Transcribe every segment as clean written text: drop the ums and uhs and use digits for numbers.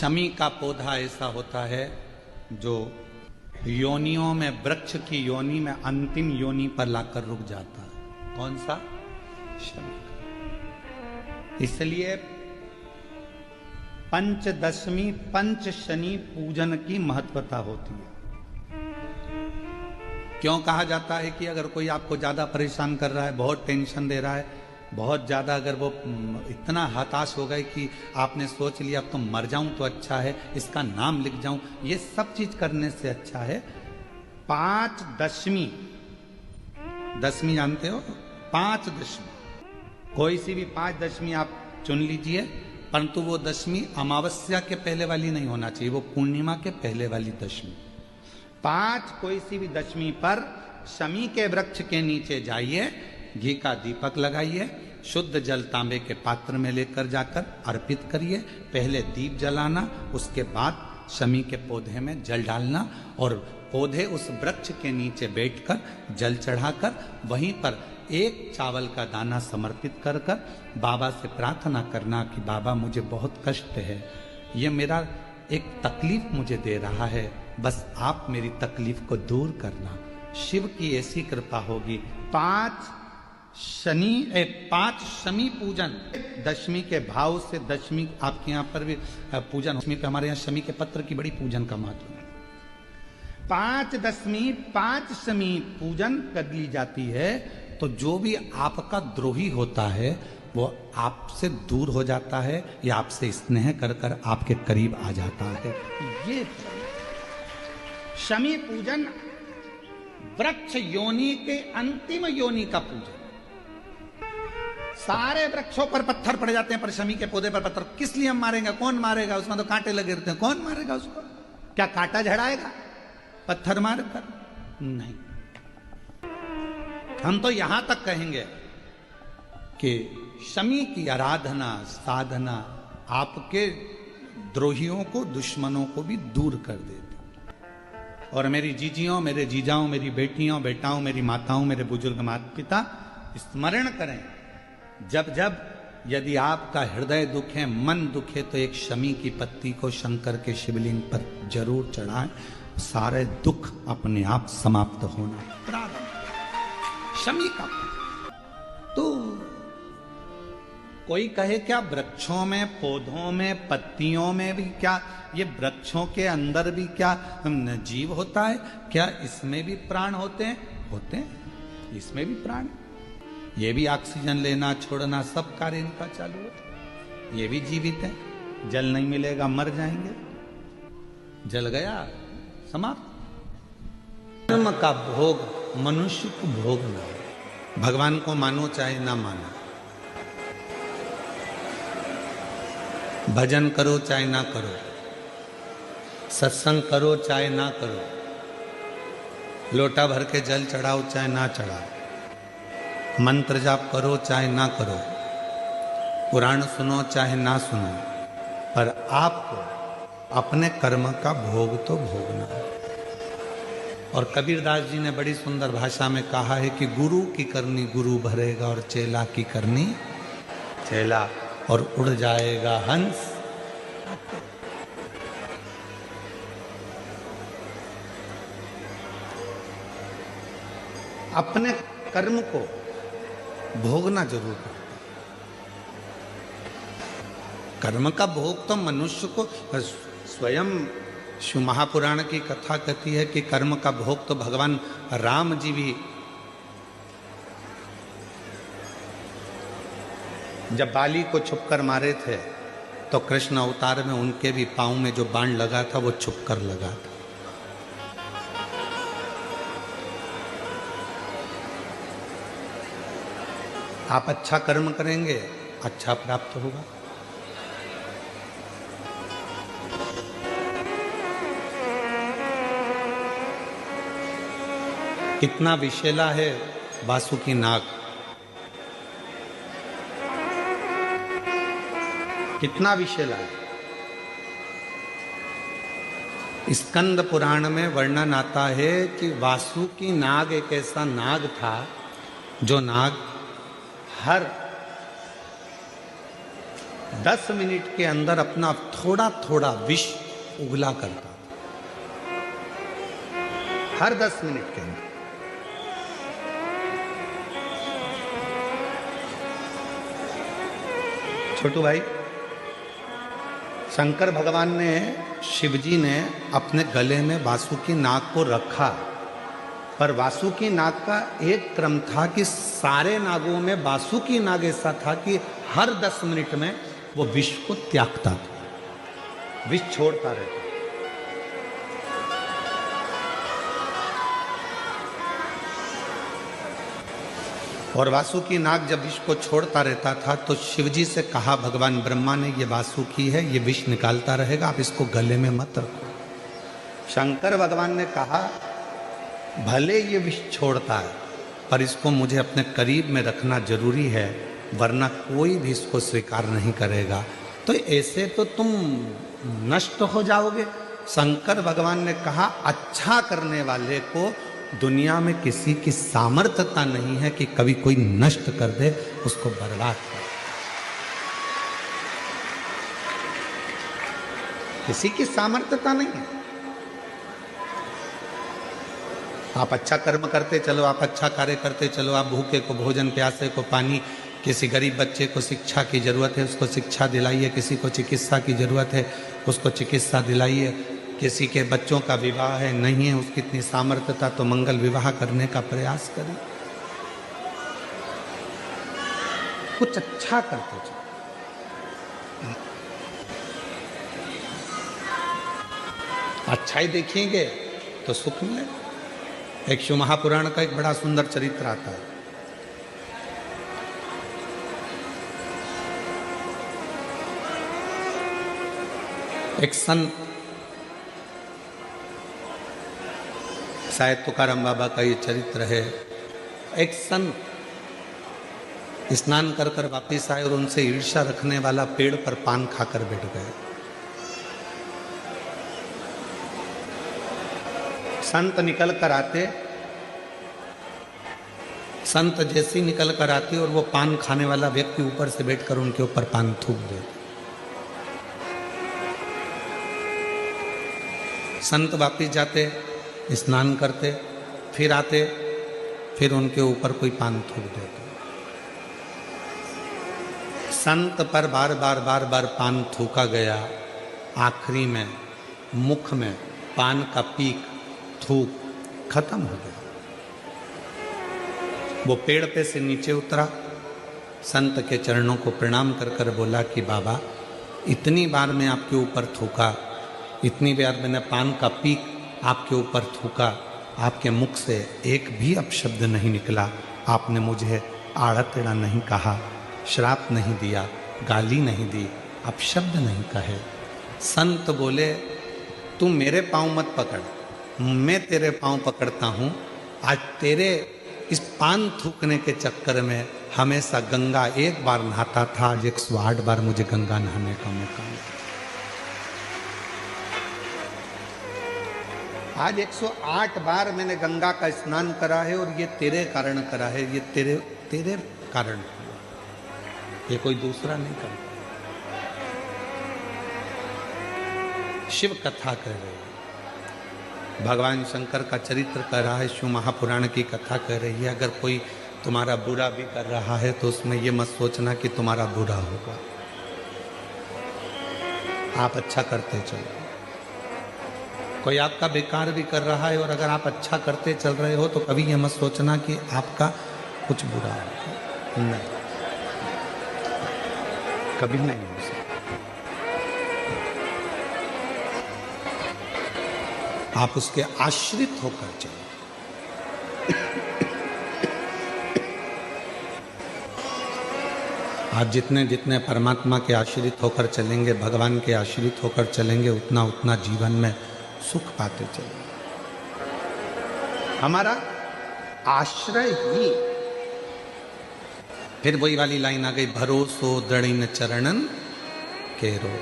शमी का पौधा ऐसा होता है जो योनियों में, वृक्ष की योनि में अंतिम योनि पर लाकर रुक जाता है। कौन सा? शमी का। इसलिए पंचदशमी पंच शनि पूजन की महत्वता होती है। क्यों कहा जाता है कि अगर कोई आपको ज्यादा परेशान कर रहा है, बहुत टेंशन दे रहा है, बहुत ज्यादा अगर वो इतना हताश हो गए कि आपने सोच लिया अब तो मर जाऊं तो अच्छा है, इसका नाम लिख जाऊं, ये सब चीज करने से अच्छा है पांच दशमी। दशमी जानते हो? पांच दशमी, कोई सी भी पांच दशमी आप चुन लीजिए, परंतु वो दशमी अमावस्या के पहले वाली नहीं होना चाहिए, वो पूर्णिमा के पहले वाली दशमी। पांच कोई सी भी दशमी पर शमी के वृक्ष के नीचे जाइए, घी का दीपक लगाइए, शुद्ध जल तांबे के पात्र में लेकर जाकर अर्पित करिए। पहले दीप जलाना, उसके बाद शमी के पौधे में जल डालना और पौधे उस वृक्ष के नीचे बैठकर जल चढ़ाकर वहीं पर एक चावल का दाना समर्पित कर कर बाबा से प्रार्थना करना कि बाबा मुझे बहुत कष्ट है, ये मेरा एक तकलीफ मुझे दे रहा है, बस आप मेरी तकलीफ को दूर करना। शिव की ऐसी कृपा होगी। पांच शमी पूजन, दशमी के भाव से दशमी आपके यहाँ पर भी पूजन, दशमी पे हमारे यहाँ शमी के पत्र की बड़ी पूजन का महत्व है। पांच दशमी पांच शमी पूजन कर ली जाती है तो जो भी आपका द्रोही होता है वो आपसे दूर हो जाता है या आपसे स्नेह कर कर आपके करीब आ जाता है। ये शमी पूजन वृक्ष योनि के अंतिम योनि का पूजन। सारे वृक्षों पर पत्थर पड़ जाते हैं पर शमी के पौधे पर पत्थर किस लिए हम मारेंगे? कौन मारेगा? उसमें तो कांटे लगे रहते हैं, कौन मारेगा उसको? क्या कांटा झड़ाएगा पत्थर मार कर? नहीं। हम तो यहां तक कहेंगे कि शमी की आराधना साधना आपके द्रोहियों को, दुश्मनों को भी दूर कर देती। और मेरी जीजियों, मेरे जीजाओं, मेरी बेटियों, बेटाओं, मेरी माताओं, मेरे बुजुर्ग माता पिता स्मरण करें, जब जब यदि आपका हृदय दुखे, मन दुखे, तो एक शमी की पत्ती को शंकर के शिवलिंग पर जरूर चढ़ाएं, सारे दुख अपने आप समाप्त होना प्रारंभ। शमी का तो कोई कहे क्या वृक्षों में, पौधों में, पत्तियों में भी क्या, ये वृक्षों के अंदर भी क्या जीव होता है? क्या इसमें भी प्राण होते हैं? होते हैं, इसमें भी प्राण। ये भी ऑक्सीजन लेना छोड़ना सब कार्य इनका चालू है, ये भी जीवित है। जल नहीं मिलेगा मर जाएंगे, जल गया समाप्त। कर्म का भोग मनुष्य को भोगना है। भगवान को मानो चाहे ना मानो, भजन करो चाहे ना करो, सत्संग करो चाहे ना करो, लोटा भर के जल चढ़ाओ चाहे ना चढ़ाओ, मंत्र जाप करो चाहे ना करो, पुराण सुनो चाहे ना सुनो, पर आपको अपने कर्म का भोग तो भोगना है। और कबीरदास जी ने बड़ी सुंदर भाषा में कहा है कि गुरु की करनी गुरु भरेगा और चेला की करनी चेला, और उड़ जाएगा हंस। अपने कर्म को भोगना जरूर है। कर्म का भोग तो मनुष्य को स्वयं शिव महापुराण की कथा कहती है कि कर्म का भोग तो भगवान राम जी भी, जब बाली को छुपकर मारे थे तो कृष्ण अवतार में उनके भी पांव में जो बाण लगा था वो छुपकर लगा था। आप अच्छा कर्म करेंगे अच्छा प्राप्त होगा। कितना विशेला है वासुकी नाग, कितना विशेला है। स्कंद पुराण में वर्णन आता है कि वासुकी नाग एक ऐसा नाग था जो नाग हर 10 मिनट के अंदर अपना थोड़ा थोड़ा विष उगला करता था, हर 10 मिनट के अंदर। छोटू भाई, शंकर भगवान ने, शिवजी ने अपने गले में वासुकी नाग को रखा, पर वासुकी नाग का एक क्रम था कि सारे नागों में वासुकी नाग ऐसा था कि हर 10 मिनट में वो विष को त्यागता था, विष छोड़ता रहता। और वासुकी नाग जब विष को छोड़ता रहता था तो शिवजी से कहा भगवान ब्रह्मा ने, ये वासुकी है, ये विष निकालता रहेगा, आप इसको गले में मत रखो। शंकर भगवान ने कहा भले ये विष छोड़ता है पर इसको मुझे अपने करीब में रखना जरूरी है, वरना कोई भी इसको स्वीकार नहीं करेगा, तो ऐसे तो तुम नष्ट हो जाओगे। शंकर भगवान ने कहा अच्छा करने वाले को दुनिया में किसी की सामर्थ्यता नहीं है कि कभी कोई नष्ट कर दे, उसको बर्बाद कर, किसी की सामर्थ्यता नहीं है। आप अच्छा कर्म करते चलो, आप अच्छा कार्य करते चलो, आप भूखे को भोजन, प्यासे को पानी, किसी गरीब बच्चे को शिक्षा की जरूरत है उसको शिक्षा दिलाइए, किसी को चिकित्सा की जरूरत है उसको चिकित्सा दिलाइए, किसी के बच्चों का विवाह है, नहीं है उसकी इतनी सामर्थ्यता तो मंगल विवाह करने का प्रयास करें, कुछ अच्छा करते चलो। अच्छा ही देखेंगे तो सुख मिलेगा। एक शिव महापुराण का एक बड़ा सुंदर चरित्र आता है। एक संत, शायद तुकाराम बाबा का ये चरित्र है। एक संत स्नान कर कर वापिस आए और उनसे ईर्ष्या रखने वाला पेड़ पर पान खाकर बैठ गए। संत निकल कर आते, संत जैसे ही निकल कर आते और वो पान खाने वाला व्यक्ति ऊपर से बैठकर उनके ऊपर पान थूक देते। संत वापिस जाते, स्नान करते, फिर आते, फिर उनके ऊपर कोई पान थूक देते। संत पर बार बार बार बार पान थूका गया, आखिरी में मुख में पान का पीक, थूक खत्म हो गया। वो पेड़ पे से नीचे उतरा, संत के चरणों को प्रणाम कर कर बोला कि बाबा, इतनी बार मैं आपके ऊपर थूका, इतनी बार मैंने पान का पीक आपके ऊपर थूका, आपके मुख से एक भी अपशब्द नहीं निकला, आपने मुझे आड़ा टेढ़ा नहीं कहा, श्राप नहीं दिया, गाली नहीं दी, अपशब्द नहीं कहे। संत बोले तू मेरे पाँव मत पकड़, मैं तेरे पाँव पकड़ता हूँ। आज तेरे इस पान थूकने के चक्कर में हमेशा गंगा एक बार नहाता था, आज 108 बार मुझे गंगा नहाने का मौका मिला। आज 108 बार मैंने गंगा का स्नान करा है और ये तेरे कारण करा है, ये तेरे कारण हुआ, ये कोई दूसरा नहीं कर। शिव कथा कह रहे हैं, भगवान शंकर का चरित्र कह रहा है, शिव महापुराण की कथा कह रही है। अगर कोई तुम्हारा बुरा भी कर रहा है तो उसमें ये मत सोचना कि तुम्हारा बुरा होगा, आप अच्छा करते चलो। कोई आपका बेकार भी कर रहा है और अगर आप अच्छा करते चल रहे हो तो कभी ये मत सोचना कि आपका कुछ बुरा है, नहीं, कभी नहीं हो सकता। आप उसके आश्रित होकर चलो। आप जितने जितने परमात्मा के आश्रित होकर चलेंगे, भगवान के आश्रित होकर चलेंगे, उतना उतना जीवन में सुख पाते चलेंगे। हमारा आश्रय ही, फिर वही वाली लाइन आ गई, भरोसो दृढ़ चरणन केरो,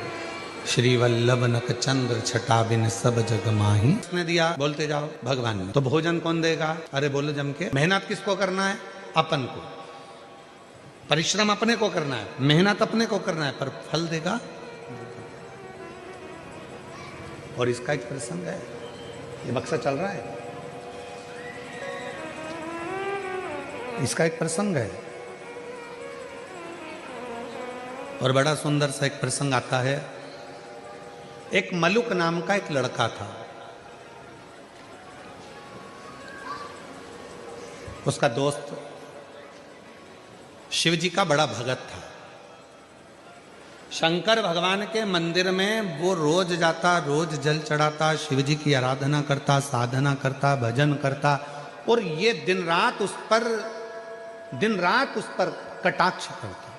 श्री वल्लभ नक चंद्र छटा बिन सब जग माही। उसने दिया, बोलते जाओ भगवान ने। तो भोजन कौन देगा? अरे बोलो जम के, मेहनत किसको करना है? अपन को। परिश्रम अपने को करना है, मेहनत अपने को करना है, पर फल देगा। और इसका एक प्रसंग है, ये बक्सा चल रहा है, इसका एक प्रसंग है और बड़ा सुंदर सा एक प्रसंग आता है। एक मलुक नाम का एक लड़का था, उसका दोस्त शिव जी का बड़ा भगत था। शंकर भगवान के मंदिर में वो रोज जाता, रोज जल चढ़ाता, शिव जी की आराधना करता, साधना करता, भजन करता, और ये दिन रात उस पर कटाक्ष करता,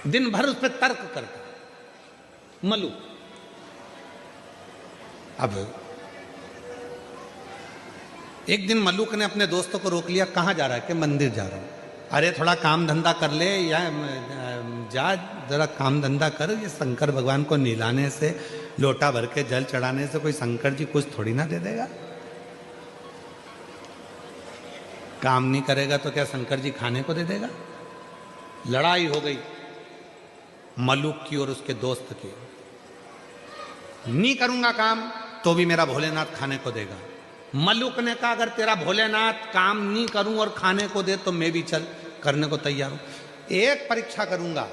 दिन भर उस पर तर्क करता मलु। अब एक दिन मलुक ने अपने दोस्तों को रोक लिया, कहाँ जा रहा है? कि मंदिर जा रहा हूं। अरे थोड़ा काम धंधा कर ले, या जा जरा काम धंधा कर, ये शंकर भगवान को नहलाने से, लोटा भर के जल चढ़ाने से कोई शंकर जी कुछ थोड़ी ना दे देगा। काम नहीं करेगा तो क्या शंकर जी खाने को दे देगा? लड़ाई हो गई मलुक की और उसके दोस्त की। नहीं करूंगा काम तो भी मेरा भोलेनाथ खाने को देगा। मलुक ने कहा अगर तेरा भोलेनाथ काम नहीं करूं और खाने को दे तो मैं भी चल करने को तैयार हूं। एक परीक्षा करूंगा,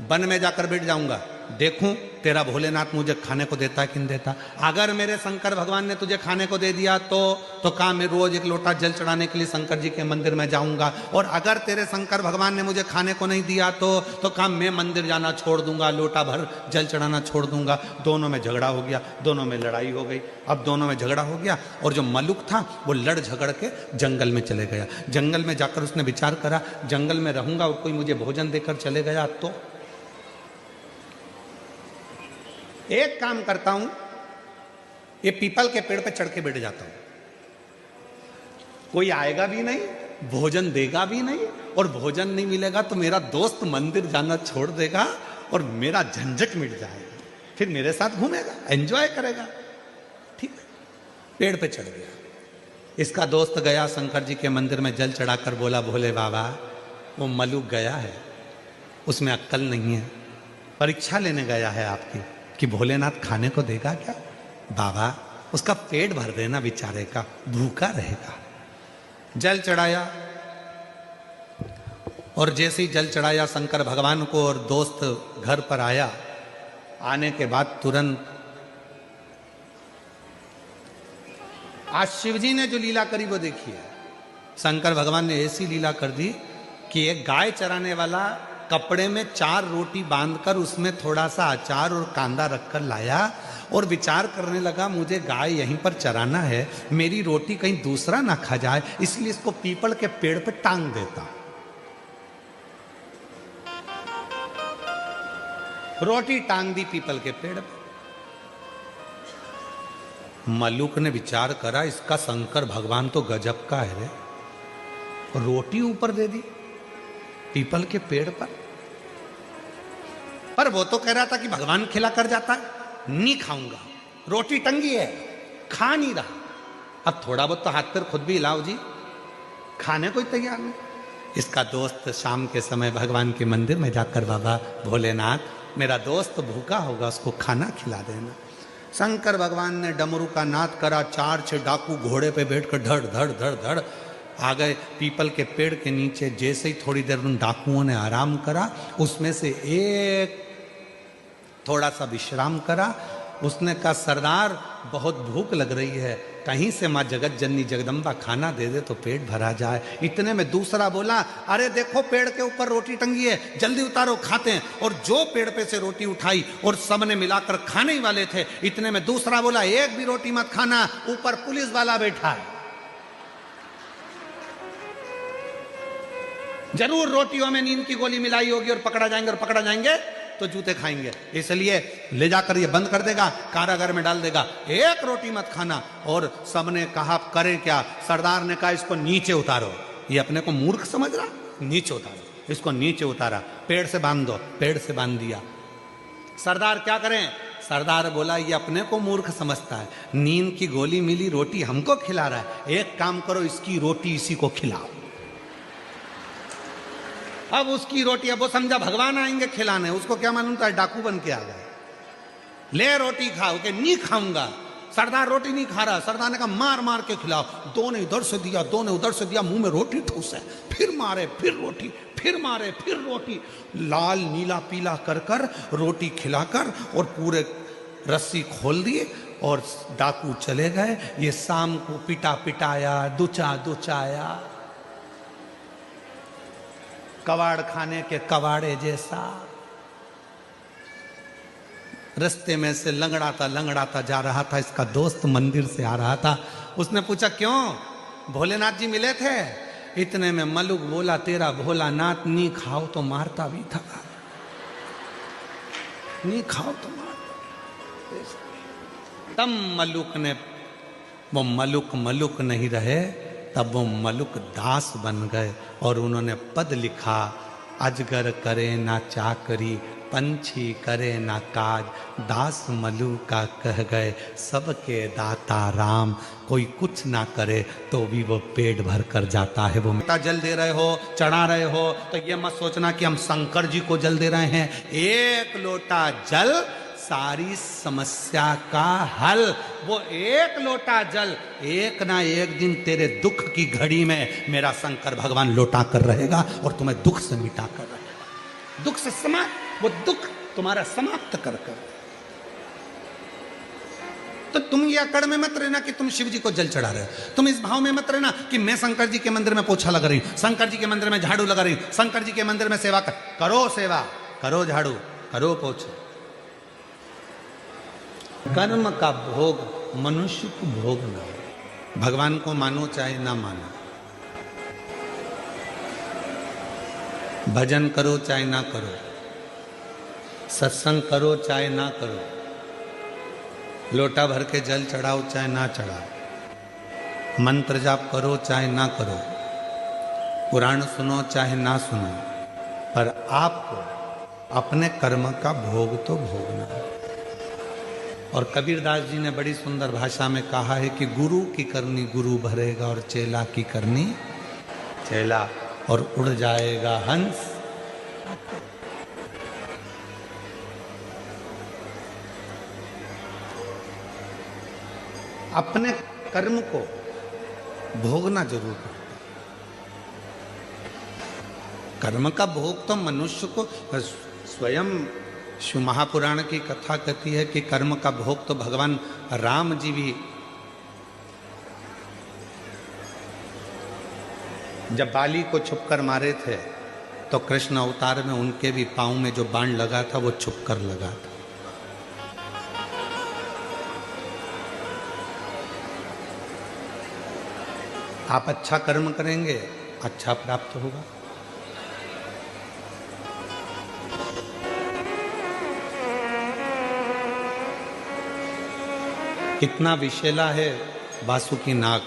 वन में जाकर बैठ जाऊंगा, देखूं तेरा भोलेनाथ मुझे खाने को देता है कि नहीं देता। अगर मेरे शंकर भगवान ने तुझे खाने को दे दिया तो काम मैं रोज एक लोटा जल चढ़ाने के लिए शंकर जी के मंदिर में जाऊंगा, और अगर तेरे शंकर भगवान ने मुझे खाने को नहीं दिया तो काम मैं मंदिर जाना छोड़ दूंगा, लोटा भर जल चढ़ाना छोड़ दूंगा। दोनों में झगड़ा हो गया, दोनों में लड़ाई हो गई। अब दोनों में झगड़ा हो गया और जो मलुक था वो लड़ झगड़ के जंगल में चले गया। जंगल में जाकर उसने विचार करा, जंगल में रहूंगा और कोई मुझे भोजन देकर चले गया तो एक काम करता हूं, ये पीपल के पेड़ पे चढ़ के बैठ जाता हूं, कोई आएगा भी नहीं, भोजन देगा भी नहीं, और भोजन नहीं मिलेगा तो मेरा दोस्त मंदिर जाना छोड़ देगा और मेरा झंझट मिट जाएगा, फिर मेरे साथ घूमेगा, एंजॉय करेगा। ठीक है, पेड़ पे चढ़ गया। इसका दोस्त गया शंकर जी के मंदिर में जल चढ़ाकर बोला, भोले बाबा वो मलुक गया है, उसमें अक्ल नहीं है, परीक्षा लेने गया है आपकी कि भोलेनाथ खाने को देगा क्या? बाबा उसका पेट भर देना बेचारे का, भूखा रहेगा। जल चढ़ाया, और जैसे ही जल चढ़ाया शंकर भगवान को और दोस्त घर पर आया, आने के बाद तुरंत आज शिव जी ने जो लीला करी वो देखिए। शंकर भगवान ने ऐसी लीला कर दी कि एक गाय चराने वाला कपड़े में 4 रोटी बांधकर उसमें थोड़ा सा अचार और कांदा रखकर लाया और विचार करने लगा, मुझे गाय यहीं पर चराना है, मेरी रोटी कहीं दूसरा ना खा जाए, इसलिए इसको पीपल के पेड़ पर टांग देता। रोटी टांग दी पीपल के पेड़ पर। मलुक ने विचार करा, इसका शंकर भगवान तो गजब का है रे, रोटी ऊपर दे दी पीपल के पेड़ पर वो तो कह रहा था कि भगवान खिला कर जाता है, नहीं खाऊंगा, रोटी टंगी है, खा नहीं रहा। अब थोड़ा बहुत तो हाथ पैर खुद भी हिलाओ जी, खाने को ही तैयार नहीं। इसका दोस्त शाम के समय भगवान के मंदिर में जाकर, बाबा भोलेनाथ मेरा दोस्त भूखा होगा, उसको खाना खिला देना। शंकर भगवान ने डमरू का नाद करा, 4-6 डाकू घोड़े पे बैठकर धड़ धड़ धड़ धड़ आ गए पीपल के पेड़ के नीचे। जैसे ही थोड़ी देर उन डाकुओं ने आराम करा, उसमें से एक थोड़ा सा विश्राम करा। उसने कहा, सरदार बहुत भूख लग रही है, कहीं से माँ जगत जननी जगदम्बा खाना दे दे तो पेट भरा जाए। इतने में दूसरा बोला, अरे देखो पेड़ के ऊपर रोटी टंगी है, जल्दी उतारो खाते हैं। और जो पेड़ पे से रोटी उठाई और सबने मिलाकर खाने ही वाले थे, इतने में दूसरा बोला, एक भी रोटी मत खाना, ऊपर पुलिस वाला बैठा है, जरूर रोटियों में नींद की गोली मिलाई होगी और पकड़ा जाएंगे तो जूते खाएंगे, इसलिए ले जाकर ये बंद कर देगा, कारागार में डाल देगा, एक रोटी मत खाना। और सबने कहा करे क्या? सरदार ने कहा, इसको नीचे उतारो। ये अपने को मूर्ख समझ रहा, नीचे उतारो, इसको नीचे उतारा, पेड़ से बांध दो, पेड़ से बांध दिया। सरदार क्या करें? सरदार बोला, ये अपने को मूर्ख समझता है, नींद की गोली मिली, रोटी हमको खिला रहा है, एक काम करो, इसकी रोटी इसी को खिलाओ। अब उसकी रोटी, अब वो समझा भगवान आएंगे खिलाने, उसको क्या मालूम था डाकू बन के आ गए। ले रोटी खाओ, के नहीं खाऊंगा। सरदार रोटी नहीं खा रहा, सरदार ने कहा मार मार के खिलाओ। दो ने इधर से दिया, दो ने उधर से दिया, मुंह में रोटी ठूस है, फिर मारे, फिर रोटी, फिर मारे, फिर रोटी, लाल नीला पीला कर कर रोटी खिलाकर और पूरे रस्सी खोल दिए और डाकू चले गए। ये शाम को पिटा पिटाया, दुचा दुचाया, कबाड़ खाने के कबाड़े जैसा। रास्ते में से लंगड़ाता जा रहा था। इसका दोस्त मंदिर से आ रहा था। उसने पूछा क्यों, भोलेनाथ जी मिले थे? इतने में मलुक बोला, तेरा भोलानाथ नहीं खाओ तो मारता भी था, नहीं खाओ तो मारता। तब मलुक ने, वो मलुक नहीं रहे, तब वो मलुक दास बन गए और उन्होंने पद लिखा, अजगर करे ना चाकरी, पंछी करे ना काज, दास मलु का कह गए, सबके दाता राम। कोई कुछ ना करे तो भी वो पेट भर कर जाता है। वो मीठा जल दे रहे हो, चढ़ा रहे हो, तो ये मत सोचना कि हम शंकर जी को जल दे रहे हैं। एक लोटा जल सारी समस्या का हल। वो एक लोटा जल एक ना एक दिन तेरे दुख की घड़ी में मेरा शंकर भगवान लौटा कर रहेगा और तुम्हें दुख से मिटा कर रहेगा। दुख से समाप्त, वो दुख तुम्हारा समाप्त कर कर। तो तुम ये अकड़ में मत रहना कि तुम शिव जी को जल चढ़ा रहे हो। तुम इस भाव में मत रहना कि मैं शंकर जी के मंदिर में पोछा लगा रही हूं, शंकर जी के मंदिर में झाड़ू लगा रही हूं, शंकर जी के मंदिर में सेवा कर। करो सेवा, करो झाड़ू, करो पोछा। कर्म का भोग मनुष्य को भोग ना। भगवान को मानो चाहे ना मानो, भजन करो चाहे ना करो, सत्संग करो चाहे ना करो, लोटा भर के जल चढ़ाओ चाहे ना चढ़ाओ, मंत्र जाप करो चाहे ना करो, पुराण सुनो चाहे ना सुनो, पर आपको अपने कर्म का भोग तो भोगना है। और कबीरदास जी ने बड़ी सुंदर भाषा में कहा है कि गुरु की करनी गुरु भरेगा और चेला की करनी चेला, और उड़ जाएगा हंस। अपने कर्म को भोगना जरूर है। कर्म का भोग तो मनुष्य को स्वयं, शिव महापुराण की कथा कहती है कि कर्म का भोग तो भगवान राम जी भी, जब बाली को छुपकर मारे थे तो कृष्ण अवतार में उनके भी पांव में जो बाण लगा था वो छुपकर लगा था। आप अच्छा कर्म करेंगे, अच्छा प्राप्त होगा। कितना विशेला है वासुकी नाग,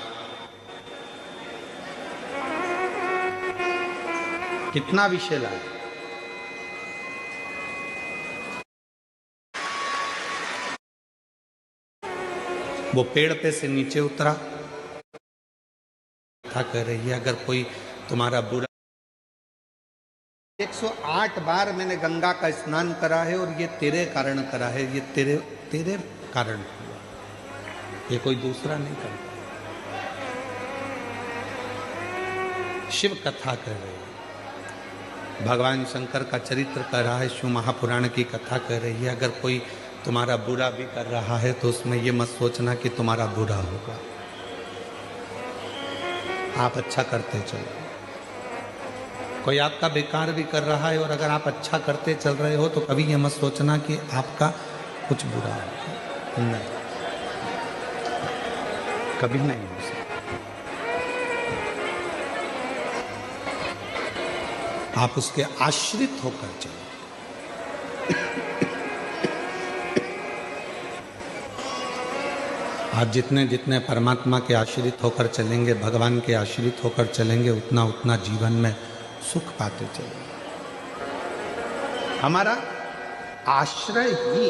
कितना विशेला है। वो पेड़ पे से नीचे उतरा, था कह रही है अगर कोई तुम्हारा बुरा, 108 बार मैंने गंगा का स्नान करा है और ये तेरे कारण करा है, ये तेरे कारण हुआ, ये कोई दूसरा नहीं करता। शिव कथा कह रही है, भगवान शंकर का चरित्र कह रहा है, शिव महापुराण की कथा कह रही है। अगर कोई तुम्हारा बुरा भी कर रहा है तो उसमें ये मत सोचना कि तुम्हारा बुरा होगा, आप अच्छा करते चलो। कोई आपका बेकार भी कर रहा है और अगर आप अच्छा करते चल रहे हो तो कभी ये मत सोचना कि आपका कुछ बुरा है, नहीं, कभी नहीं हो सकता। आप उसके आश्रित होकर चलो। आप जितने जितने परमात्मा के आश्रित होकर चलेंगे, भगवान के आश्रित होकर चलेंगे, उतना उतना जीवन में सुख पाते चलेंगे। हमारा आश्रय ही